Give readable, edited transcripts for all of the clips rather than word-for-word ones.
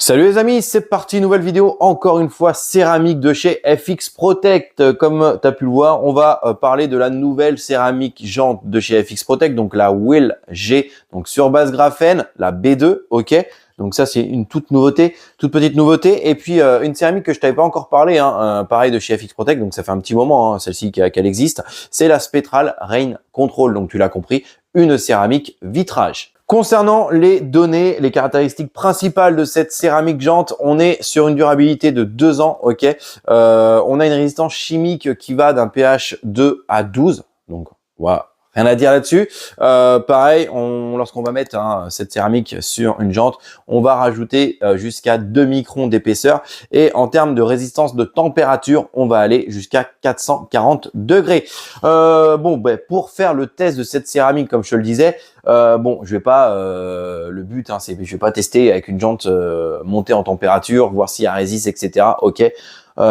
Salut les amis, c'est parti, nouvelle vidéo, encore une fois céramique de chez FX Protect. Comme tu as pu le voir, on va parler de la nouvelle céramique jante de chez FX Protect, donc la Will G, donc sur base graphène, la B2, ok. Donc ça c'est une toute nouveauté, toute petite nouveauté. Et puis une céramique que je t'avais pas encore parlé, pareil de chez FX Protect, donc ça fait un petit moment, celle-ci qu'elle existe, c'est la Spectral Rain Control, donc tu l'as compris, une céramique vitrage. Concernant les données, les caractéristiques principales de cette céramique jante, on est sur une durabilité de 2 ans, ok. On a une résistance chimique qui va d'un pH 2 à 12, donc voilà. Rien à dire là-dessus. Pareil, lorsqu'on va mettre cette céramique sur une jante, on va rajouter jusqu'à 2 microns d'épaisseur. Et en termes de résistance de température, on va aller jusqu'à 440 degrés. Pour faire le test de cette céramique, comme je te le disais, je vais pas. Le but, je vais pas tester avec une jante montée en température, voir si elle résiste, etc. Ok.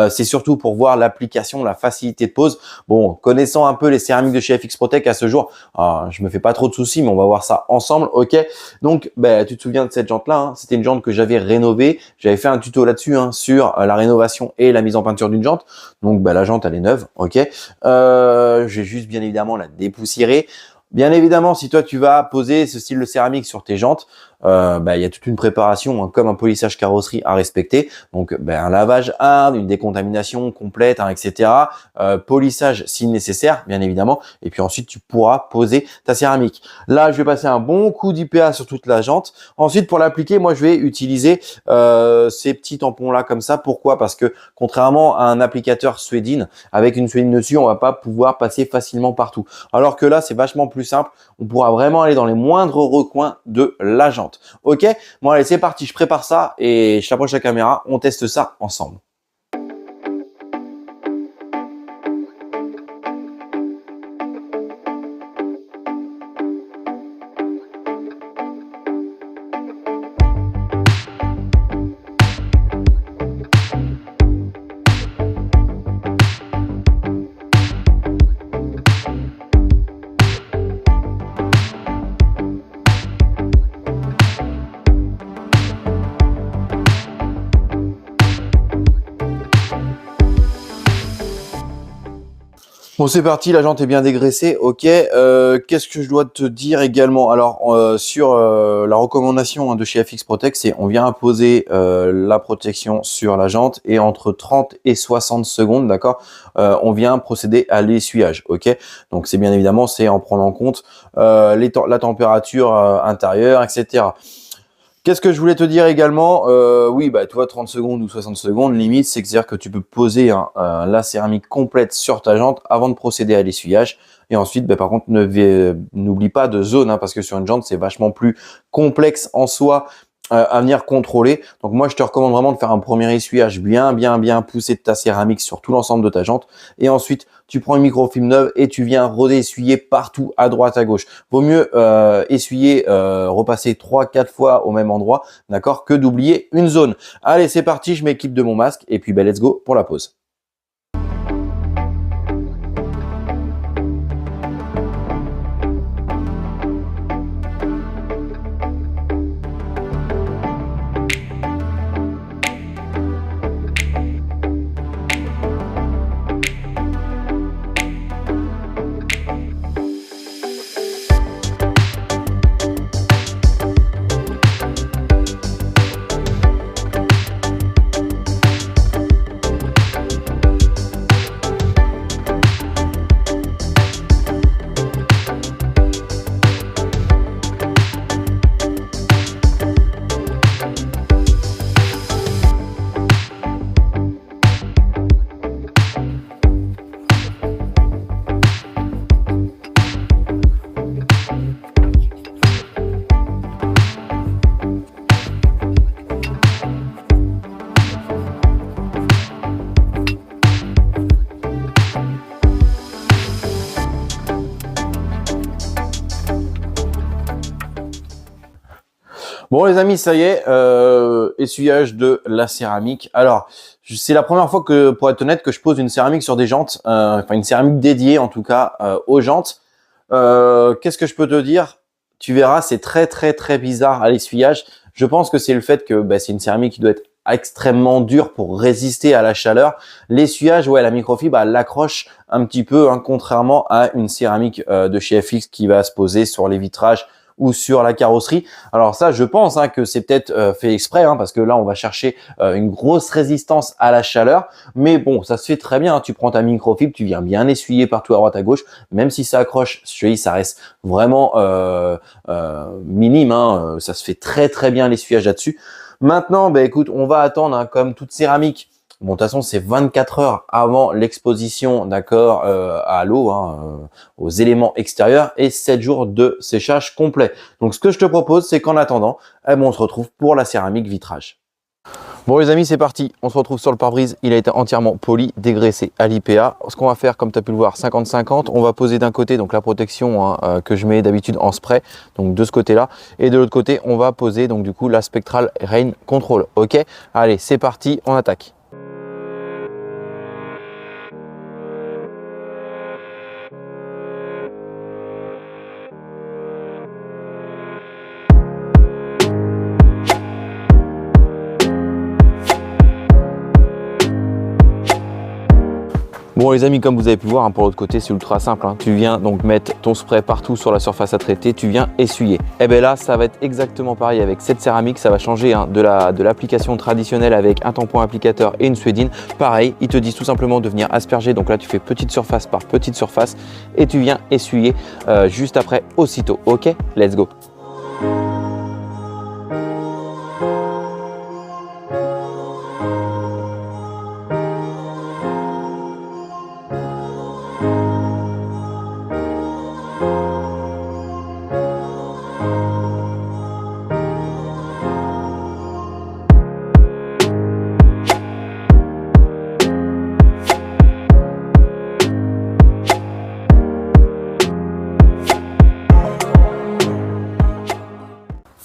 C'est surtout pour voir l'application, la facilité de pose. Bon, connaissant un peu les céramiques de chez FX Protect à ce jour, je me fais pas trop de soucis, mais on va voir ça ensemble, ok. Donc, tu te souviens de cette jante-là, c'était une jante que j'avais rénovée. J'avais fait un tuto là-dessus sur la rénovation et la mise en peinture d'une jante. Donc, la jante, elle est neuve, ok. J'ai juste bien évidemment la dépoussiérer. Bien évidemment, si toi tu vas poser ce style de céramique sur tes jantes, il y a toute une préparation comme un polissage carrosserie à respecter. Donc un lavage hard, une décontamination complète, etc. Polissage si nécessaire, bien évidemment. Et puis ensuite tu pourras poser ta céramique. Là, je vais passer un bon coup d'IPA sur toute la jante. Ensuite, pour l'appliquer, moi je vais utiliser ces petits tampons là comme ça. Pourquoi? Parce que contrairement à un applicateur Swedin, avec une Swedin dessus, on va pas pouvoir passer facilement partout. Alors que là, c'est vachement plus simple. On pourra vraiment aller dans les moindres recoins de la jante. Ok, bon allez, c'est parti, je prépare ça et je t'approche la caméra, on teste ça ensemble. Bon, c'est parti, la jante est bien dégraissée, ok. Qu'est-ce que je dois te dire également? Alors, sur la recommandation de chez FX Protect, c'est on vient poser la protection sur la jante et entre 30 et 60 secondes, d'accord, on vient procéder à l'essuyage, ok. Donc, c'est bien évidemment, c'est en prenant en compte la température intérieure, etc. Qu'est-ce que je voulais te dire également? Tu vois, 30 secondes ou 60 secondes, limite, c'est-à-dire que tu peux poser la céramique complète sur ta jante avant de procéder à l'essuyage. Et ensuite, par contre, n'oublie pas de zone, parce que sur une jante, c'est vachement plus complexe en soi à venir contrôler. Donc moi, je te recommande vraiment de faire un premier essuyage bien poussé de ta céramique sur tout l'ensemble de ta jante. Et ensuite, tu prends une microfilm neuve et tu viens redessuyer partout à droite, à gauche. Vaut mieux essuyer, repasser 3-4 fois au même endroit, d'accord, que d'oublier une zone. Allez, c'est parti, je m'équipe de mon masque et puis let's go pour la pause. Bon les amis, ça y est, essuyage de la céramique. Alors, c'est la première fois que, pour être honnête, que je pose une céramique sur des jantes, enfin une céramique dédiée en tout cas aux jantes. Qu'est-ce que je peux te dire? Tu verras, c'est très bizarre à l'essuyage. Je pense que c'est le fait que c'est une céramique qui doit être extrêmement dure pour résister à la chaleur. L'essuyage, ouais, la microfibre, elle l'accroche un petit peu, hein, contrairement à une céramique de chez FX qui va se poser sur les vitrages ou sur la carrosserie. Alors ça, je pense que c'est peut-être fait exprès, parce que là, on va chercher une grosse résistance à la chaleur. Mais bon, ça se fait très bien. Tu prends ta microfibre, tu viens bien essuyer partout à droite à gauche. Même si ça accroche, je te dis, ça reste vraiment minime. Ça se fait très très bien l'essuyage là-dessus. Maintenant, écoute, on va attendre, comme toute céramique. Bon, de toute façon, c'est 24 heures avant l'exposition, d'accord, à l'eau, aux éléments extérieurs, et 7 jours de séchage complet. Donc, ce que je te propose, c'est qu'en attendant, on se retrouve pour la céramique vitrage. Bon les amis, c'est parti. On se retrouve sur le pare-brise. Il a été entièrement poli, dégraissé à l'IPA. Ce qu'on va faire, comme tu as pu le voir, 50-50. On va poser d'un côté donc la protection que je mets d'habitude en spray, donc de ce côté-là. Et de l'autre côté, on va poser donc du coup la Spectral Rain Control. Ok, allez, c'est parti, on attaque. Bon les amis, comme vous avez pu voir, pour l'autre côté c'est ultra simple. Tu viens donc mettre ton spray partout sur la surface à traiter, tu viens essuyer. Et bien là ça va être exactement pareil avec cette céramique, ça va changer de l'application traditionnelle avec un tampon applicateur et une suédine. Pareil, ils te disent tout simplement de venir asperger, donc là tu fais petite surface par petite surface et tu viens essuyer juste après aussitôt. Ok, let's go.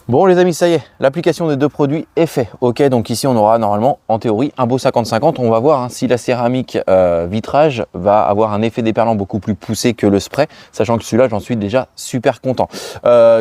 Bon les amis, ça y est, l'application des deux produits est faite. Ok, donc ici on aura normalement en théorie un beau 50-50. On va voir si la céramique vitrage va avoir un effet déperlant beaucoup plus poussé que le spray, sachant que celui-là j'en suis déjà super content.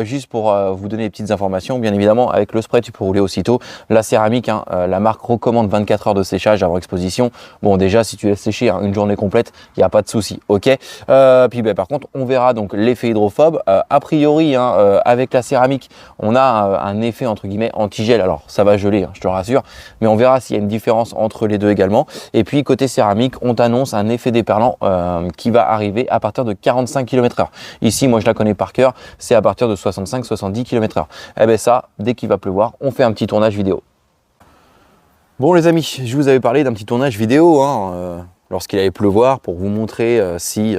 Juste pour vous donner des petites informations, bien évidemment avec le spray tu peux rouler aussitôt. La céramique, la marque recommande 24 heures de séchage avant exposition. Bon déjà si tu laisses sécher une journée complète, il n'y a pas de souci. Ok, puis par contre on verra donc l'effet hydrophobe. A priori avec la céramique on a un effet entre guillemets anti-gel. Alors ça va geler, je te rassure, mais on verra s'il y a une différence entre les deux également. Et puis côté céramique, on t'annonce un effet déperlant qui va arriver à partir de 45 km/h. Ici, moi je la connais par cœur, c'est à partir de 65-70 km/h. Et bien ça, dès qu'il va pleuvoir, on fait un petit tournage vidéo. Bon les amis, je vous avais parlé d'un petit tournage vidéo lorsqu'il allait pleuvoir pour vous montrer si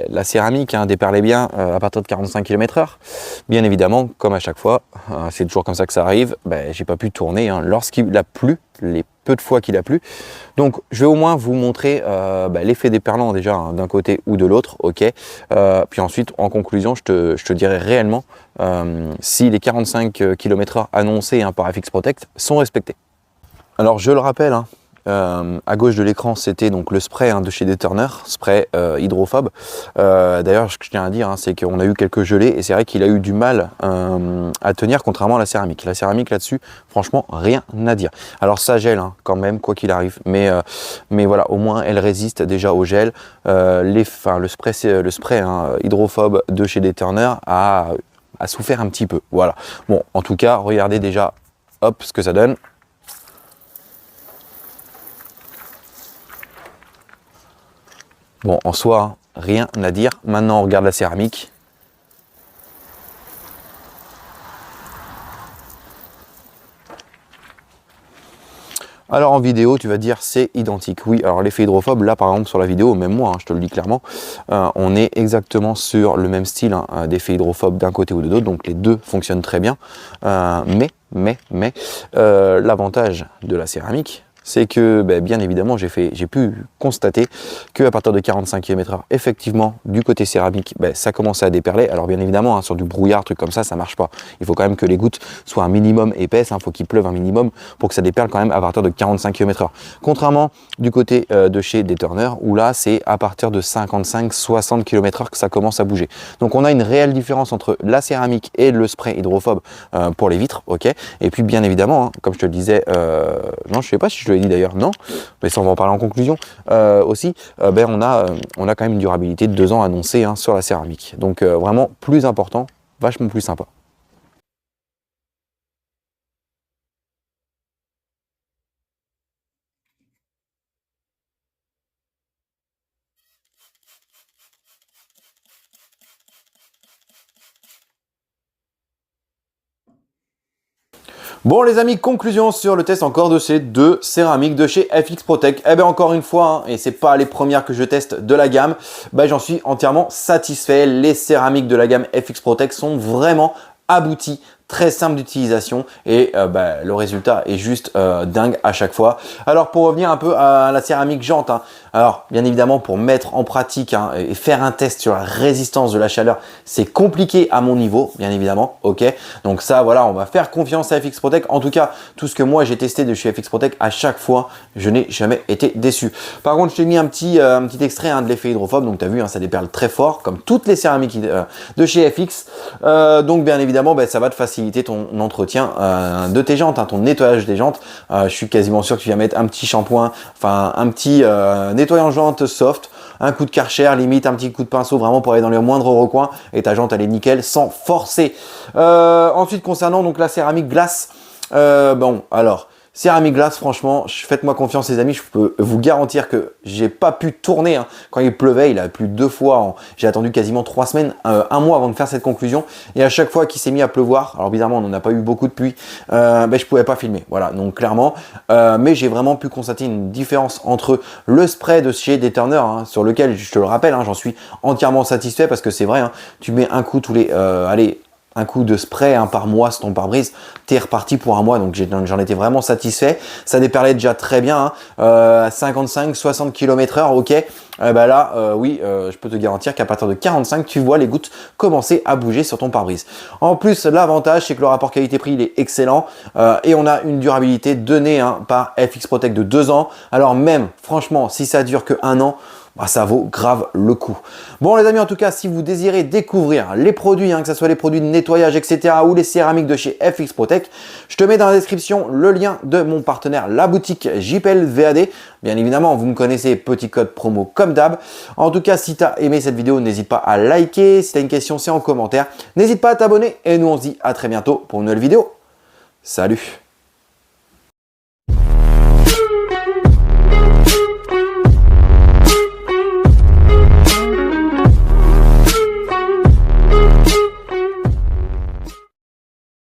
la céramique déperlait bien à partir de 45 km/h. Bien évidemment, comme à chaque fois, c'est toujours comme ça que ça arrive, j'ai pas pu tourner lorsqu'il a plu, les peu de fois qu'il a plu. Donc je vais au moins vous montrer l'effet déperlant déjà d'un côté ou de l'autre, ok. Puis ensuite, en conclusion, je te dirai réellement si les 45 km/h annoncés par FX Protect sont respectés. Alors je le rappelle, à gauche de l'écran, c'était donc le spray de chez Deturner, spray hydrophobe. D'ailleurs, ce que je tiens à dire, c'est qu'on a eu quelques gelées et c'est vrai qu'il a eu du mal à tenir, contrairement à la céramique. La céramique là-dessus, franchement, rien à dire. Alors ça gèle quand même, quoi qu'il arrive, mais voilà, au moins elle résiste déjà au gel. Le spray hydrophobe de chez Deturner a souffert un petit peu. Voilà. Bon, en tout cas, regardez déjà, hop, ce que ça donne. Bon, en soi, rien à dire. Maintenant, on regarde la céramique. Alors en vidéo, tu vas dire c'est identique. Oui, alors l'effet hydrophobe, là par exemple sur la vidéo, même moi, je te le dis clairement, on est exactement sur le même style d'effet hydrophobe d'un côté ou de l'autre, donc les deux fonctionnent très bien. Mais l'avantage de la céramique, c'est que bien évidemment j'ai pu constater qu'à partir de 45 km/h, effectivement du côté céramique, ça commençait à déperler. Alors bien évidemment hein, sur du brouillard, truc comme ça marche pas. Il faut quand même que les gouttes soient un minimum épaisses, il faut qu'il pleuve un minimum pour que ça déperle quand même à partir de 45 km/h. Contrairement du côté de chez Daytona, où là c'est à partir de 55-60 km/h que ça commence à bouger. Donc on a une réelle différence entre la céramique et le spray hydrophobe pour les vitres, ok. Et puis bien évidemment, hein, comme je te le disais, non, je sais pas si je te l'ai dit d'ailleurs, non, mais ça on va en parler en conclusion aussi. On a quand même une durabilité de 2 ans annoncée hein, sur la céramique. Donc vraiment plus important, vachement plus sympa. Bon les amis, conclusion sur le test encore de ces deux céramiques de chez FX Protect. Eh bien encore une fois, hein, et c'est pas les premières que je teste de la gamme, j'en suis entièrement satisfait. Les céramiques de la gamme FX Protect sont vraiment abouties, très simple d'utilisation et le résultat est juste dingue à chaque fois. Alors pour revenir un peu à la céramique jante, hein, alors bien évidemment pour mettre en pratique hein, et faire un test sur la résistance de la chaleur, c'est compliqué à mon niveau, bien évidemment, ok. Donc ça voilà, on va faire confiance à FX Protect. En tout cas, tout ce que moi j'ai testé de chez FX Protect, à chaque fois, je n'ai jamais été déçu. Par contre, je t'ai mis un petit extrait hein, de l'effet hydrophobe, donc tu as vu, hein, ça déperle très fort, comme toutes les céramiques de chez FX. Donc bien évidemment, ça va te faciliter ton entretien de tes jantes, hein, ton nettoyage des jantes. Je suis quasiment sûr que tu vas mettre un petit shampoing, enfin un petit nettoyant jante soft, un coup de Karcher, limite un petit coup de pinceau vraiment pour aller dans les moindres recoins et ta jante elle est nickel sans forcer. Ensuite concernant donc la céramique glace, bon alors céramique glace, franchement, faites-moi confiance les amis, je peux vous garantir que j'ai pas pu tourner hein. Quand il pleuvait, il a plu 2 fois, j'ai attendu quasiment 3 semaines, 1 mois avant de faire cette conclusion, et à chaque fois qu'il s'est mis à pleuvoir, alors bizarrement on n'en a pas eu beaucoup de pluie, je pouvais pas filmer, voilà, donc clairement, mais j'ai vraiment pu constater une différence entre le spray de chez Daytona, hein, sur lequel, je te le rappelle, hein, j'en suis entièrement satisfait, parce que c'est vrai, hein, tu mets un coup tous les, un coup de spray hein, par mois sur ton pare-brise, t'es reparti pour 1 mois, donc j'en étais vraiment satisfait. Ça déperlait déjà très bien, hein, 55-60 km/h, ok. Oui, je peux te garantir qu'à partir de 45, tu vois les gouttes commencer à bouger sur ton pare-brise. En plus, l'avantage, c'est que le rapport qualité-prix, il est excellent et on a une durabilité donnée hein, par FX Protect de 2 ans. Alors même, franchement, si ça dure que 1 an, ça vaut grave le coup. Bon les amis, en tout cas, si vous désirez découvrir les produits, hein, que ce soit les produits de nettoyage, etc. ou les céramiques de chez FX Protect, je te mets dans la description le lien de mon partenaire, la boutique JPL VAD. Bien évidemment, vous me connaissez, petit code promo comme d'hab. En tout cas, si tu as aimé cette vidéo, n'hésite pas à liker. Si tu as une question, c'est en commentaire. N'hésite pas à t'abonner et nous on se dit à très bientôt pour une nouvelle vidéo. Salut!